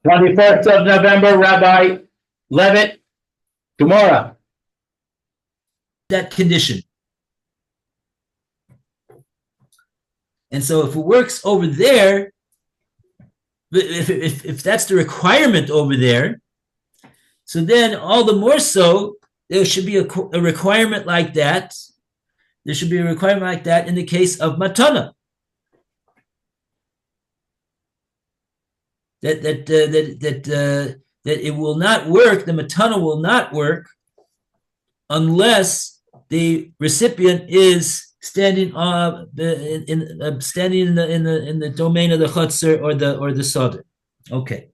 21st of November, Rabbi Levitt, Gemora. That condition. And so if it works over there, if that's the requirement over there, so then all the more so, there should be a requirement like that. There should be a requirement like that in the case of matana. That it will not work, the matana will not work unless the recipient is standing in the domain of the chutzner or the soder. Okay,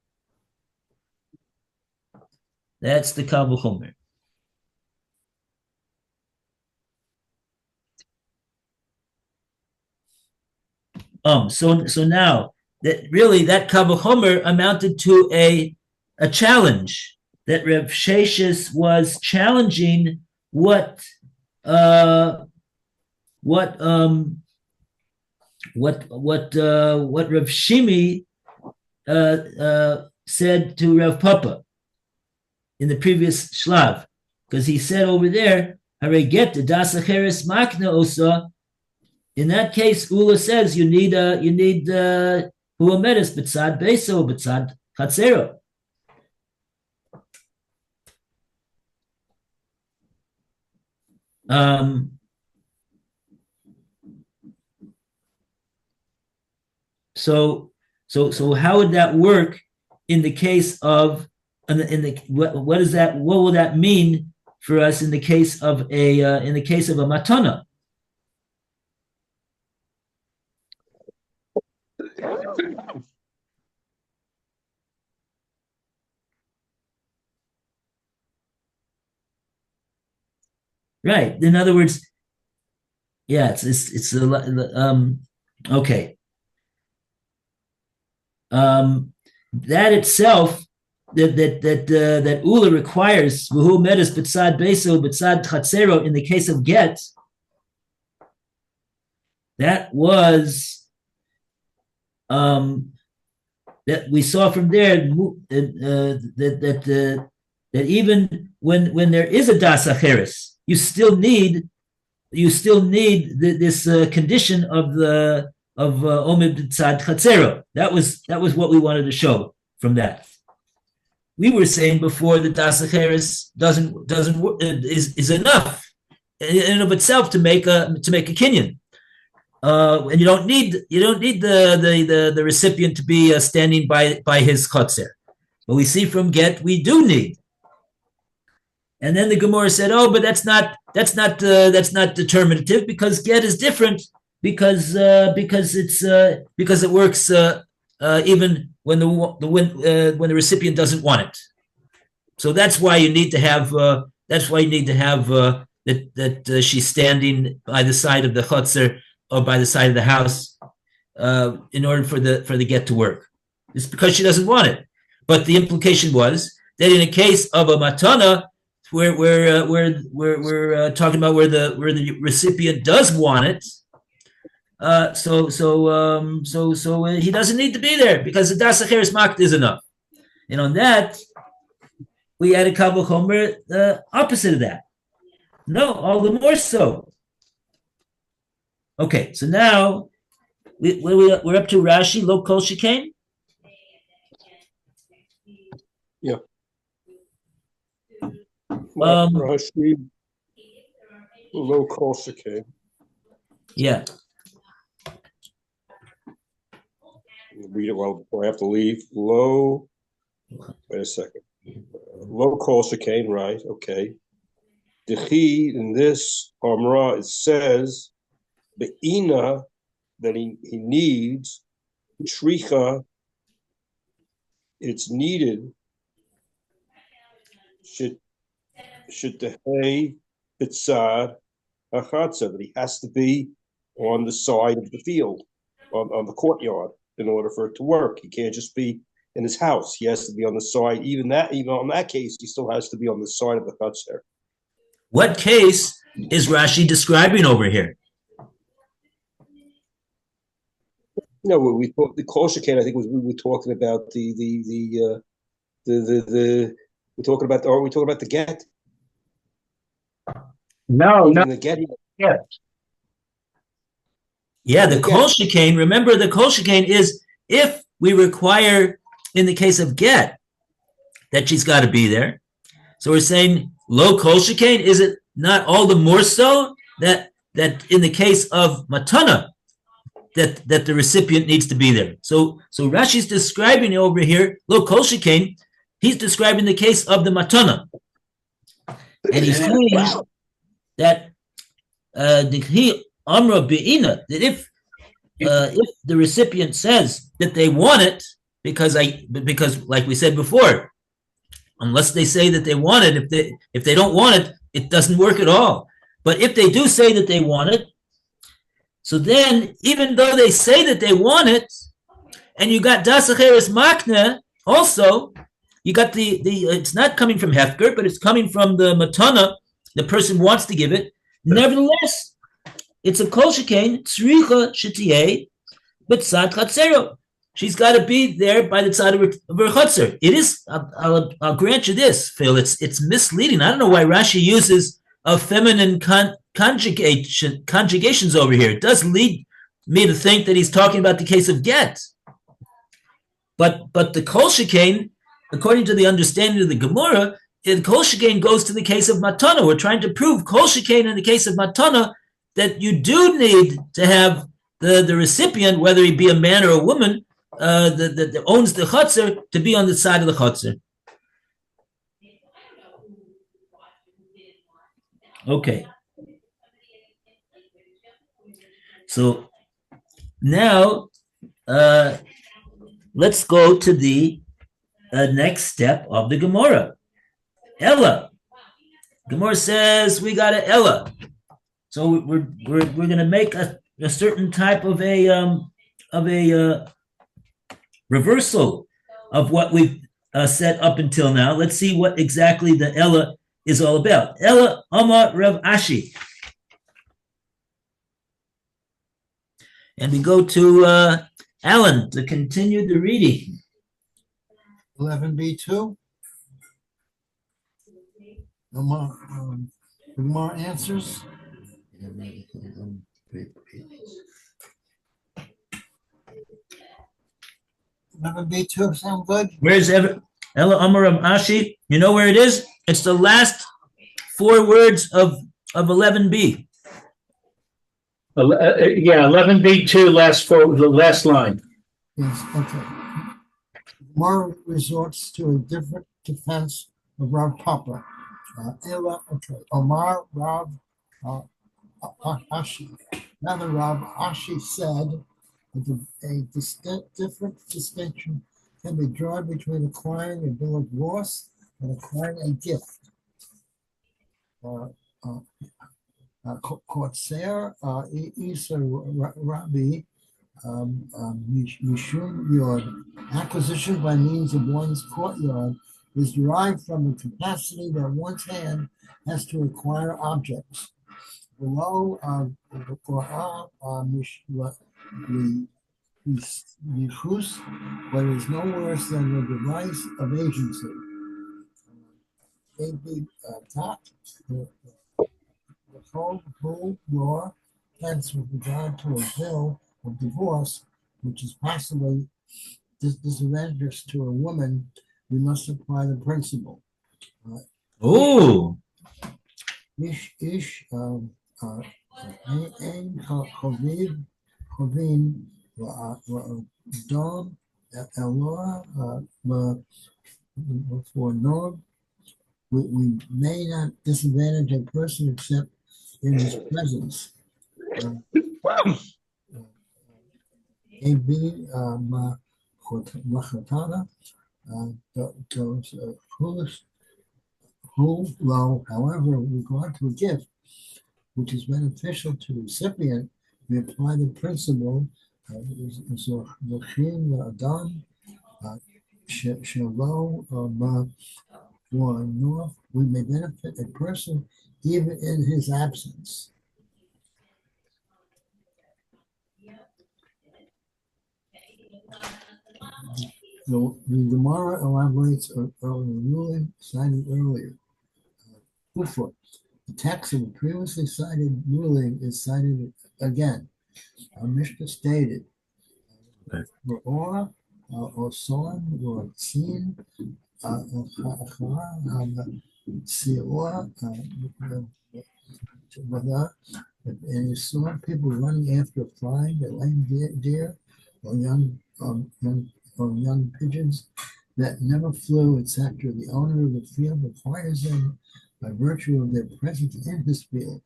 that's the Kal V'chomer. So now that really that Kal V'chomer amounted to a challenge that Rav Sheshes was challenging what Rav Shimi said to Rav Papa in the previous shlav, because he said over there, "Hare get the das acheres makna osa." In that case, Ula says you need huamedes b'tzad beso b'tzad chatzero. So how would that work in the case of what will that mean for us in the case of a matana? Right. In other words, yeah, it's okay. That itself, that Ula requires v'hu medes b'tzad beso b'tzad chatzero in the case of get. That was that we saw from there that even when there is a das acheres, you still need this condition of omid b'tzad chatzero. That was what we wanted to show from that. We were saying before that das acheres is enough in and of itself to make a kinyan. And you don't need the recipient to be standing by his chotzer. But we see from get we do need. And then the Gemora said, "Oh, but that's not determinative because get is different because it works even when the recipient doesn't want it. So that's why you need to have that she's standing by the side of the chotzer or by the side of the house in order for the get to work. It's because she doesn't want it. But the implication was that in a case of a matana, where we're talking about where the recipient does want it, so he doesn't need to be there because the das acheres makt is enough. And on that, we add a Kal V'chomer the opposite of that. No, all the more so. Okay, so now we're up to Rashi, lo kol shekain. Yeah. Rashi, lo kol shekain. Yeah. Read it while I have to leave. Wait a second. Lo kol shekain, right? Okay. Dechi, in this Amra, it says the ina that he needs, shricha, it's needed, should tehay bitzad hachatza, that he has to be on the side of the field, on the courtyard, in order for it to work. He can't just be in his house. He has to be on the side. Even on that case, he still has to be on the side of the chutzner. What case is Rashi describing over here? No, we thought the kol shekain, I think we were talking about we're talking about, are we talking about the get? No, Even the get. yeah. Yeah, the Again. kol shekain, remember the kol shekain is if we require in the case of get that she's got to be there. So we're saying lo kol shekain, is it not all the more so that in the case of matana that the recipient needs to be there. So Rashi's describing over here lo kol shekain, he's describing the case of the matana. And he's saying that the amra be'ina, that if the recipient says that they want it, because like we said before, unless they say that they want it, if they don't want it, it doesn't work at all. But if they do say that they want it, so then even though they say that they want it, and you got das acheres makna also, you got the it's not coming from hefker, but it's coming from the matana. The person wants to give it. Nevertheless, it's a kol shekain tzricha shetiyeh b'tzad chatzero. She's got to be there by the side of her chutzer. It is. I'll grant you this, Phil. It's misleading. I don't know why Rashi uses a feminine conjugations over here. It does lead me to think that he's talking about the case of get. But the kol shekain, according to the understanding of the Gemora, the kol shekain goes to the case of matana. We're trying to prove kol shekain in the case of matana that you do need to have the recipient, whether he be a man or a woman, that owns the chutzer, to be on the side of the chutzer. Okay. So now let's go to the next step of the Gemora. Ella. Gemora says we got an Ella. So we're going to make a certain type of a reversal of what we've set up until now. Let's see what exactly the Ella is all about. Ella Amar Rav Ashi. And we go to Alan to continue the reading. 11b2. No more answers. 11b2 sound good? Where's Ella Amar Rav Ashi? You know where it is? It's the last 4 words of 11b. Yeah, 11b2, the last line. Yes, okay. More resorts to a different defense of Rav Papa. Omar Rav Ashi. Another Rav Ashi said that a different distinction can be drawn between acquiring a bill of loss and acquiring a gift. Kortzer Isa Rabbi Mishum Yod. Acquisition by means of one's courtyard is derived from the capacity that one's hand has to acquire objects. Below the Torah Mishus, but is no worse than the device of agency. The whole law, hence with regard to a bill of divorce, which is possibly disadvantageous to a woman, we must apply the principle. Ish ein chovin dom elora for norm. We may not disadvantage a person except in his presence. However, with regard to a gift which is beneficial to the recipient, we apply the principle we may benefit a person even in his absence. The Gemara elaborates on the ruling cited earlier. Before, the text of the previously cited ruling is cited again. Our Mishnah stated, "Or son, or tzin, and you saw people running after a flying, a lame deer, or young pigeons that never flew, etc. The owner of the field acquires them by virtue of their presence in his field."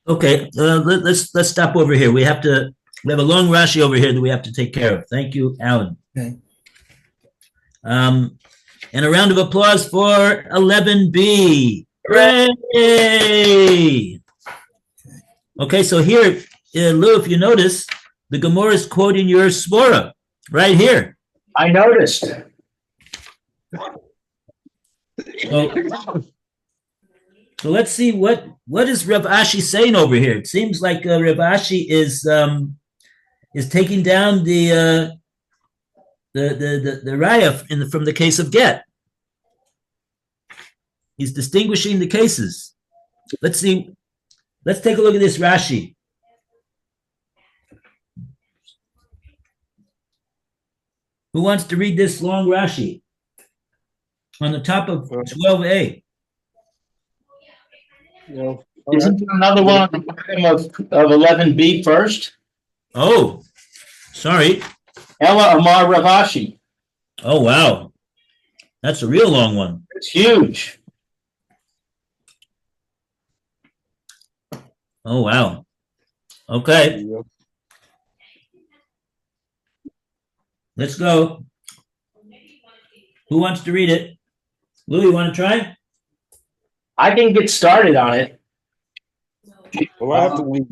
Okay, let's stop over here. We have a long Rashi over here that we have to take care of. Thank you, Alan. Okay. And a round of applause for 11B. Hooray! Okay, so here, Lou, if you notice, the Gemora is quoting your Svora right here. I noticed. So let's see what is Rav Ashi saying over here. It seems like Rav Ashi is taking down the raya from the case of get. He's distinguishing the cases. Let's see. Let's take a look at this Rashi. Who wants to read this long Rashi on the top of 12a? Isn't there another one on the bottom of 11B first? Oh, sorry. Ella Amar Ravashi. Oh, wow. That's a real long one. It's huge. Oh, wow. Okay. Let's go. Who wants to read it? Lou, you want to try? I can get started on it. Well, I have to leave.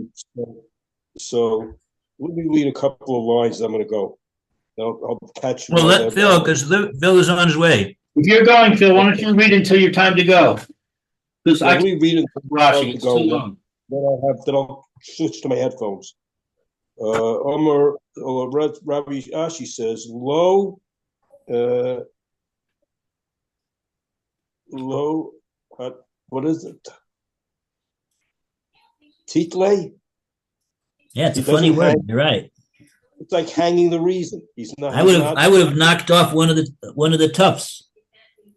So let me read a couple of lines. I'm going to go. I'll catch you. Well, let Phil, because Phil is on his way. If you're going, Phil, why don't you read until your time to go? Because I can read it. Rashi, it's too long. Then I'll switch to my headphones. Rabbi Ashi says, low, what is it? Title? Yeah, it's a funny word. You're right. It's like hanging the reason. He's not. I would have knocked off one of the toughs.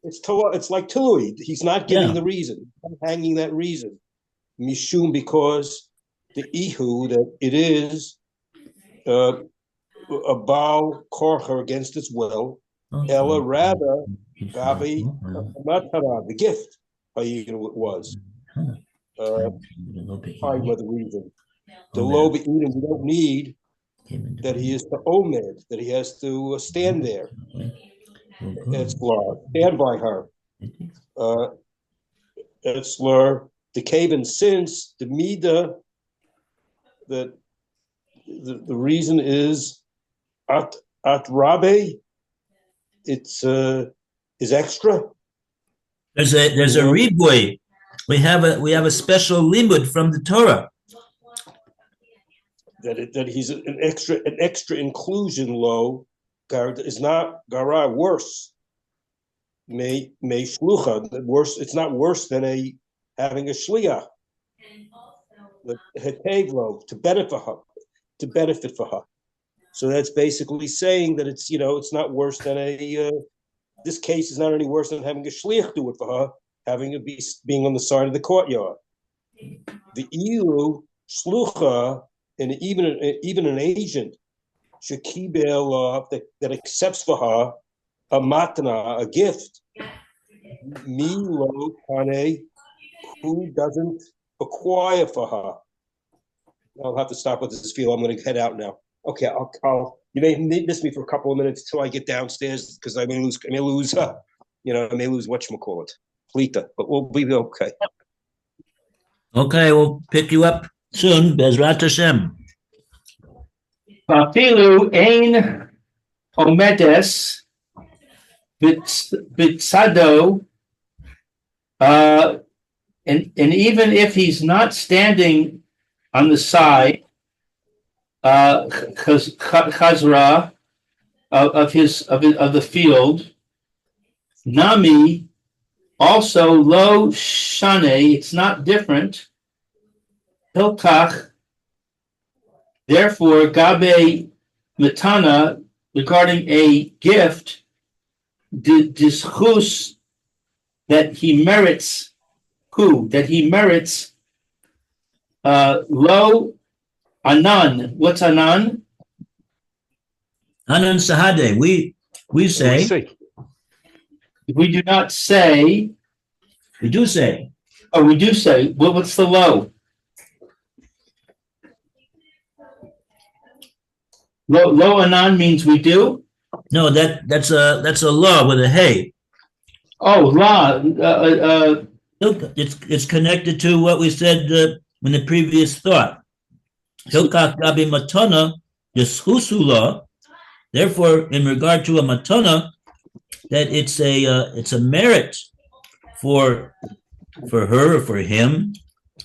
It's like Tului. He's not giving the reason. I'm hanging that reason. Mishum, because the ihu that it is a Baal korcher against its will. Ella rather Gabi Matara, the gift. It was. Hide the reason. The low Eden, we don't need that he is to omed, that he has to stand there. It's stand by her. It's the cave and since the mida that the reason is at Rabbe, it's is extra. There's a riboy. We have a special limud from the Torah. That he's an extra inclusion low is not gara worse. May shlucha worse. It's not worse than having a shliach. Hetevlo to benefit for her. So that's basically saying that it's not worse than this case is not any worse than having a shliach do it for her, having it being on the side of the courtyard. The ilu shlucha. And even an agent shekibel that accepts for her a matana, a gift. Mi lo kane, who doesn't acquire for her. I'll have to stop with this feel. I'm going to head out now. Okay, I'll you may miss me for a couple of minutes till I get downstairs because I may lose whatchamacallit, Flita, but we'll be okay. Okay, we'll pick you up soon, Bezrat Hashem. Afilu ein omedes bitsado, and even if he's not standing on the side chazra of the field. Nami also lo shane. It's not different. Hilkach. Therefore, gabe matana regarding a gift, dischus that he merits. That he merits. Lo anan. What's anan? Anan sahade. We say. We do not say. We do say. Oh, we do say. Well, what's the lo? Lo anan means we do. No, that's a law with a hey. Oh, la. It's connected to what we said in the previous thought. Hilkach gabi matana yeschusu law. Therefore, in regard to a matana, that it's a merit for her or for him.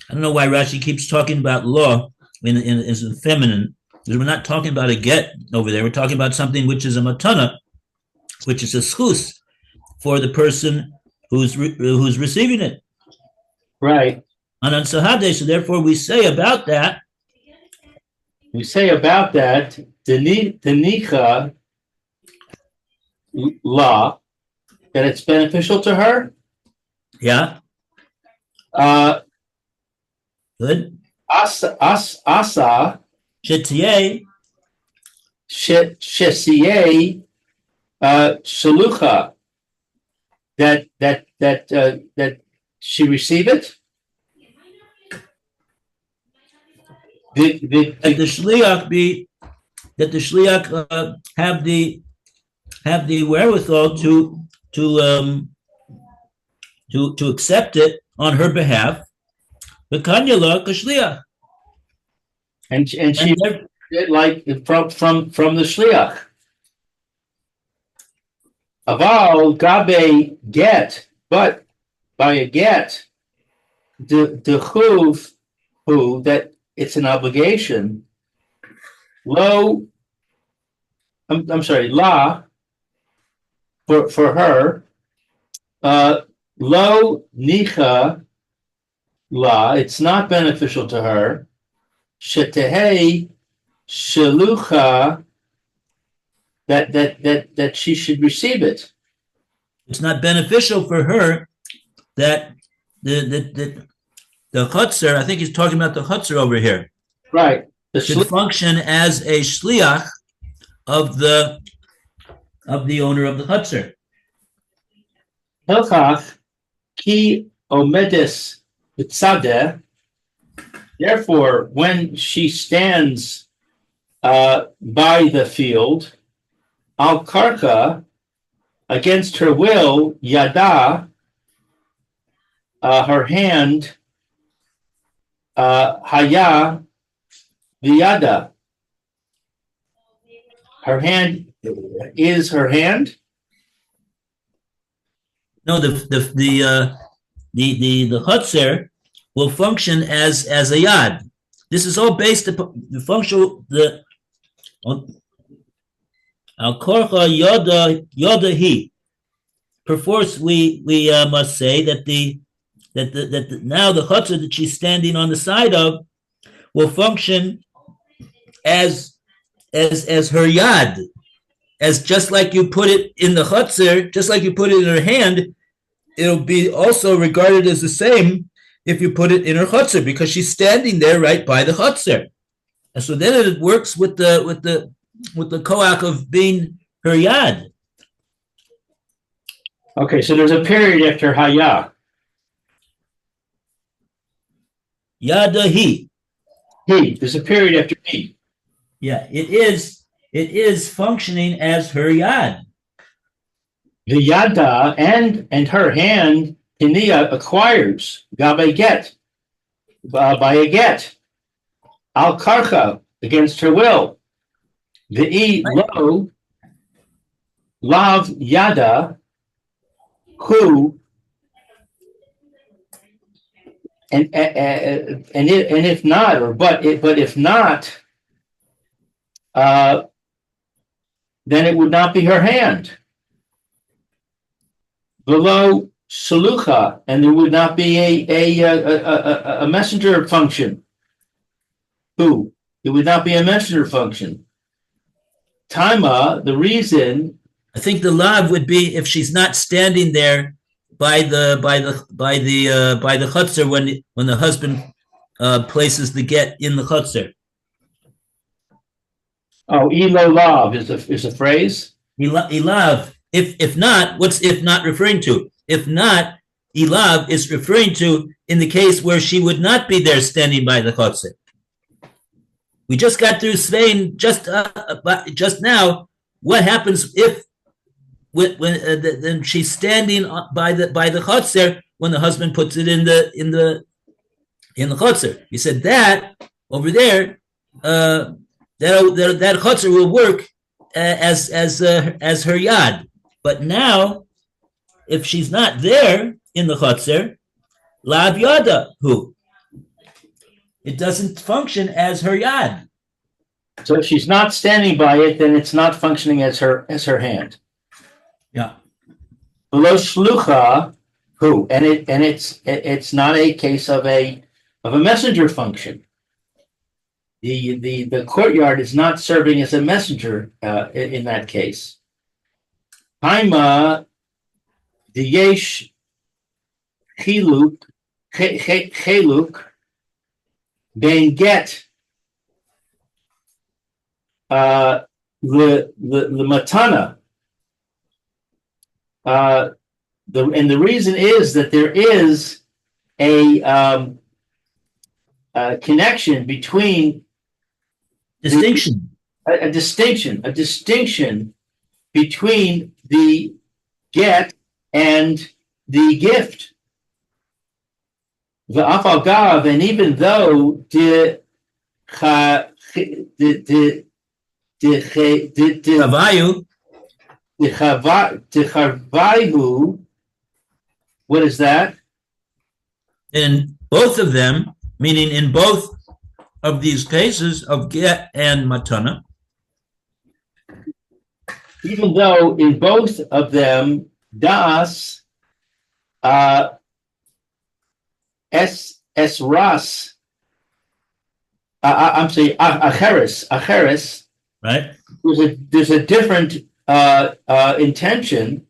I don't know why Rashi keeps talking about law as a feminine, because we're not talking about a get over there. We're talking about something which is a matana, which is a schus for the person who's receiving it. Right. Anan sahade. So therefore, we say about that. Tanika law that it's beneficial to her. Yeah. Good. Asa Shetiye. Shesiye shalucha that she receive it. That the shliach have the wherewithal to accept it on her behalf. The kanyala kashliach, and she did like from the shliach. Aval gabe get, but by a get, the chuv who that it's an obligation. Lo, I'm sorry, la for her. Lo nicha la, it's not beneficial to her. Shetehei shalucha that she should receive it. It's not beneficial for her that the chutzner, I think he's talking about the chutzner over here, Right. should function as a shliach of the owner of the chutzner. Hilchach ki omedes b'tzadeh. Therefore, when she stands by the field, al karka, against her will, yada, her hand, haya v'yada. Her hand is her hand. No, the chutzner will function as a yad. This is all based upon the functional al korcha yoda he. Perforce, we must say that now the chutzner that she's standing on the side of will function as her yad, as just like you put it in the chutzner, just like you put it in her hand, it'll be also regarded as the same if you put it in her chutzner, because she's standing there right by the chutzner, and so then it works with the koach of being her yad. Okay, so there's a period after haya. Yada he. There's a period after he. Yeah, it is functioning as her yad. The yada and her hand, Tiniya acquires gabe get by a get. Al karcha against her will. The lo lav yada who and if not, or but if not, then it would not be her hand. Below shalucha, and there would not be a messenger function. Who? It would not be a messenger function. Taima, the reason. I think the lav would be if she's not standing there by the chutzner when the husband places the get in the chutzner. Oh, elo lav is a phrase. Ilav. If not, what's if not referring to? If not, ilav is referring to in the case where she would not be there standing by the chutzner. We just got through Svein just now. What happens if when she's standing by the chutzner when the husband puts it in the chutzner? You said that over there that chutzner will work as her yad. But now, if she's not there in the chutzner, lav yada who? It doesn't function as her yad. So if she's not standing by it, then it's not functioning as her hand. Yeah. Below shlucha, who? And it's not a case of a messenger function. The courtyard is not serving as a messenger in that case. Haima diyesh chiluk ben get the matana. And the reason is that there is a connection between Distinction. A distinction between the get and the gift. The afagav, and even though the chavayu, what is that? In both of them, meaning in both of these cases of get and matana, even though in both of them das ras I'm saying acheres, right? There's a different intention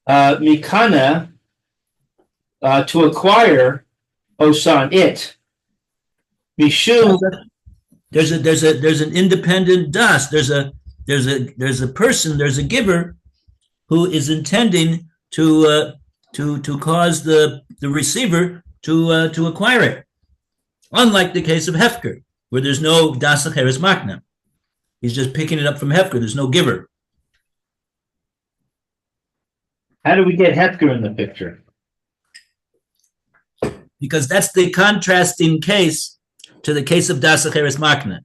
mikana to acquire osan it. Mishum, There's an independent das. There's a person. There's a giver who is intending to cause the receiver to acquire it. Unlike the case of Hefker, where there's no das acheres makna. He's just picking it up from Hefker. There's no giver. how do we get Hefker in the picture? Because that's the contrasting case to the case of das acheres makna.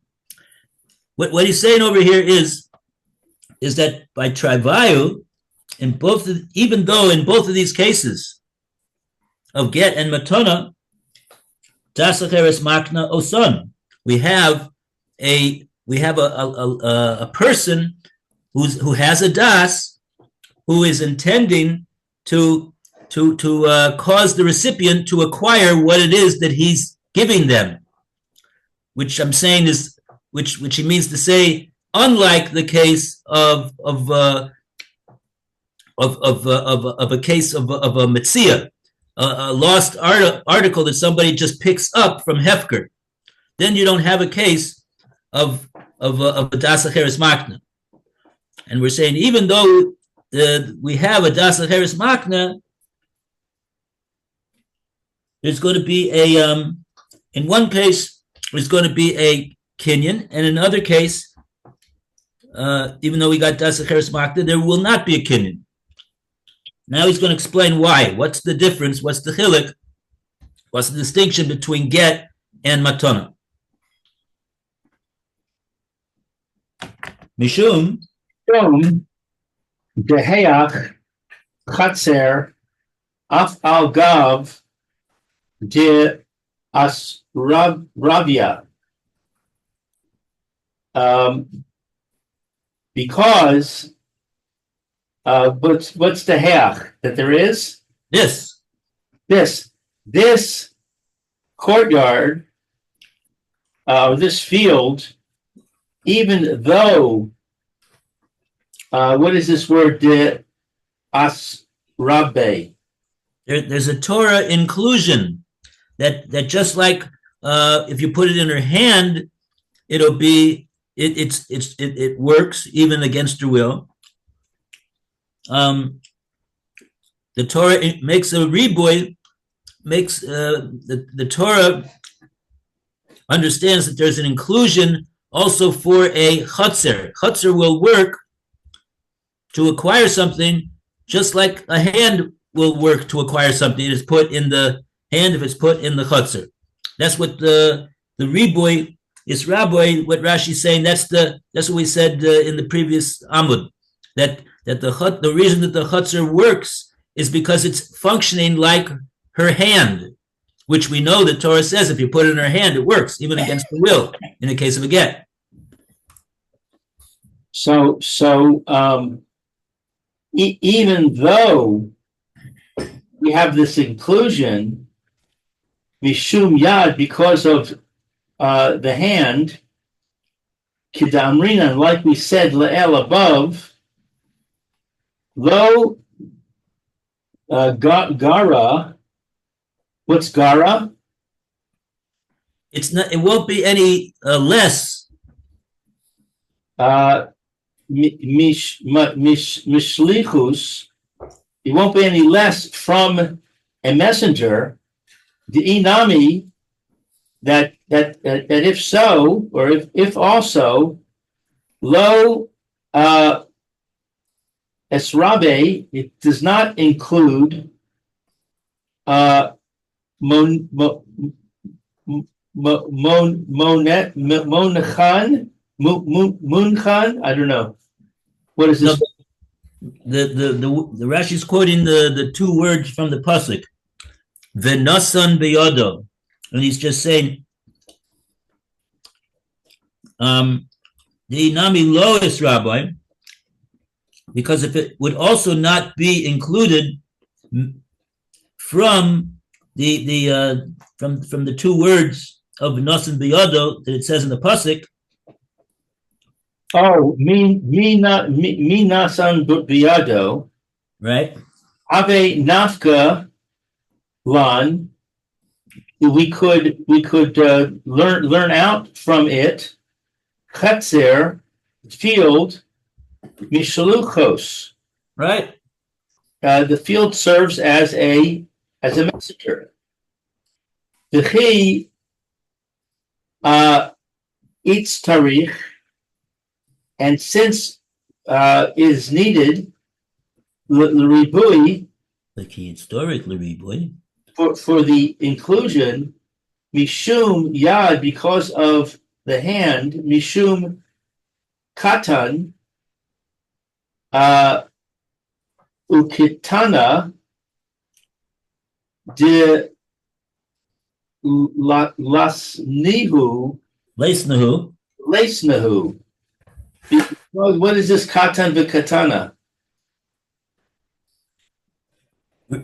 What he's saying over here is that by travayu, even though in both of these cases of get and matana, das acheres makna oson, we have a person who has a das who is intending to cause the recipient to acquire what it is that he's giving them, which I'm saying is which he means to say, unlike the case of a case of a Metzia, a lost article that somebody just picks up from Hefker, then you don't have a case of a das acheres makna. And we're saying even though we have a das acheres makna, there's going to be in one case there's going to be a kinyan, and in another case, even though we got das acheres makna, there will not be a kinyan. Now he's going to explain why. What's the difference? What's the chiluk? What's the distinction between get and matana? Mishum Deheach Chatzer Af Al Gav De Asravia. because what's the hach that there is? This courtyard, this field, even though, what is this word? Asrabe. There's a Torah inclusion that just like if you put it in her hand, it'll be it works even against her will. The Torah makes a riboy, makes the Torah understands that there's an inclusion also for a chutzer. Chutzer will work to acquire something just like a hand will work to acquire something. It is put in the hand if it's put in the chutzer. That's what the riboy is rabbi. What Rashi's saying. That's what we said in the previous Amud. That the reason that the chutzer works is because it's functioning like her hand, which we know the Torah says if you put it in her hand, it works even against the will in the case of a get. So even though we have this inclusion, mishum yad, because of the hand, kidamrina, like we said, le'el above, lo gara. What's gara? It's not. It won't be any less. Mishlichus. It won't be any less from a messenger. The inami. That if so, or if also, lo esrabe, it does not include Munchan, I don't know. What is this? The Rashi's quoting the two words from the pasuk, v'nasan beyodo, and he's just saying, the nami lois rabbi, because if it would also not be included from the two words of v'nasan beyodo that it says in the pasuk. Oh, mi nasan biyado, right? Ave nafka lan. We could learn out from it. Chetzer, field, mishaluchos. Right. The field serves as a messenger. V'chi eats tarich. And since is needed, l'ribui, for the inclusion, mishum yad, because of the hand, mishum katan, ukitana de lasnahu. What is this katan v'katana?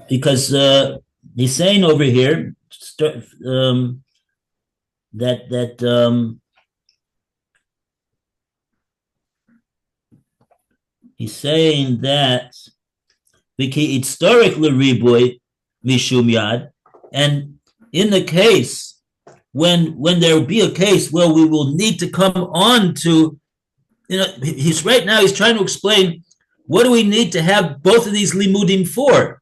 Because he's saying over here that he's saying that historically riboy mishum yad, and in the case when there will be a case where we will need to come on to. He's trying to explain what do we need to have both of these limudim for.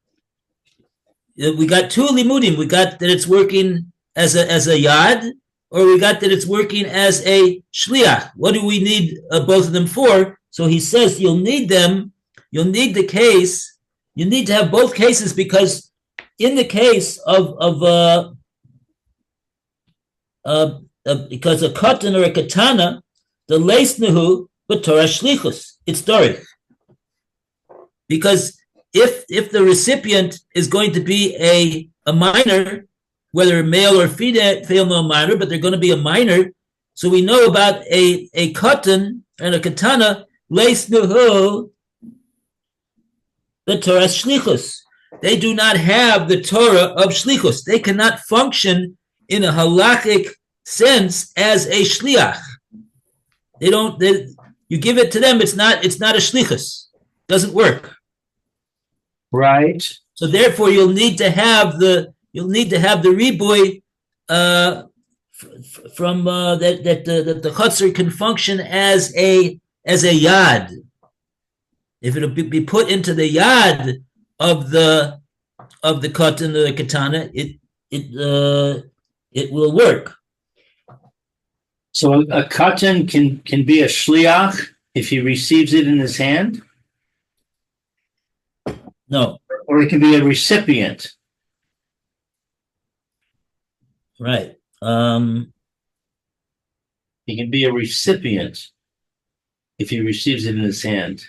We got two limudim. We got that it's working as a yad, or we got that it's working as a shliach. What do we need both of them for? So he says you'll need them. You'll need the case. You need to have both cases because in the case of because a katan or a katana, the leisnahu. But Torah shlichus, it's Torah. Because if the recipient is going to be a minor, whether male or female minor, but they're going to be a minor, So we know about a katan and a katana, leisnuhu, the Torah shlichus. They do not have the Torah of shlichus. They cannot function in a halachic sense as a shliach. You give it to them, it's not a shlichus. Doesn't work. Right. So therefore, you'll need to have the riboy from that the chutzner can function as a yad. If it'll be put into the yad of the katan or the katana, it will work. So a katan can be a shliach if he receives it in his hand? No. Or it can be a recipient. Right. He can be a recipient if he receives it in his hand.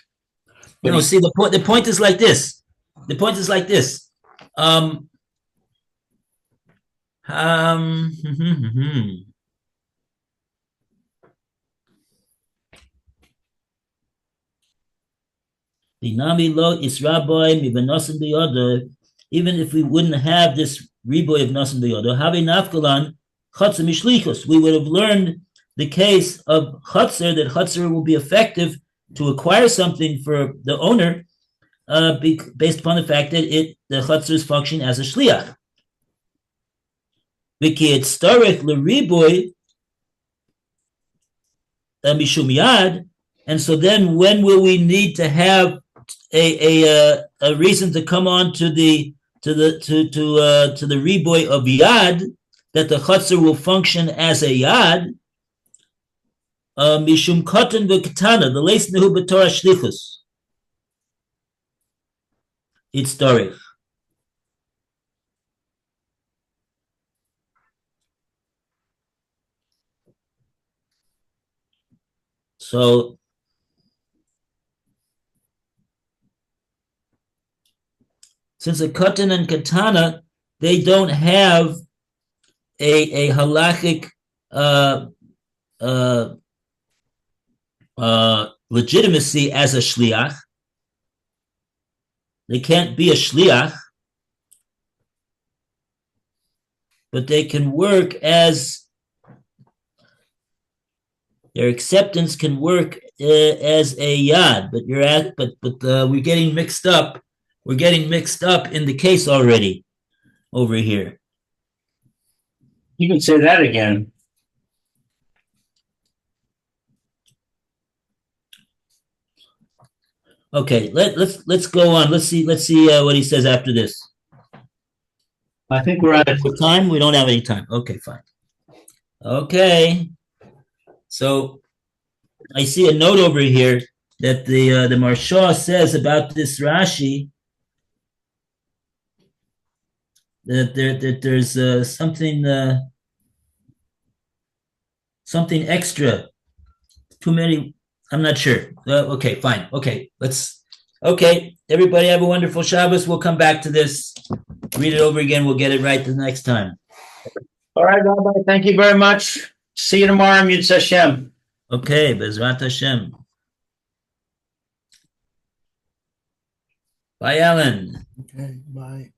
But See, the point is like this. The point is like this. Even if we wouldn't have this riboy of nasim b'yodo, we would have learned the case of chutzner, that chutzner will be effective to acquire something for the owner based upon the fact that the chutzner's function as a shliach. V'ki etzarech l'riboy mishum yad, and so then when will we need to have a reason to come on to the riboy of yad, that the chutzner will function as a yad? Mishum katan v'katana, the leisnehu b'torah shlichus. It's darich. So since a katan and katana, they don't have a halachic legitimacy as a shliach. They can't be a shliach, but they can work as their acceptance can work as a yad. But we're getting mixed up. We're getting mixed up in the case already over here. you can say that again. Okay, let's go on. Let's see what he says after this. I think we're out of Time? We don't have any time. Okay, fine. Okay. So I see a note over here that the Marsha says about this Rashi that there's something extra. Too many. I'm not sure. Okay, fine. Okay, everybody have a wonderful Shabbos. We'll come back to this. Read it over again. We'll get it right the next time. All right, Rabbi. Thank you very much. See you tomorrow, Yud Hashem. Okay, Bezrat Hashem. Bye, Alan. Okay, bye.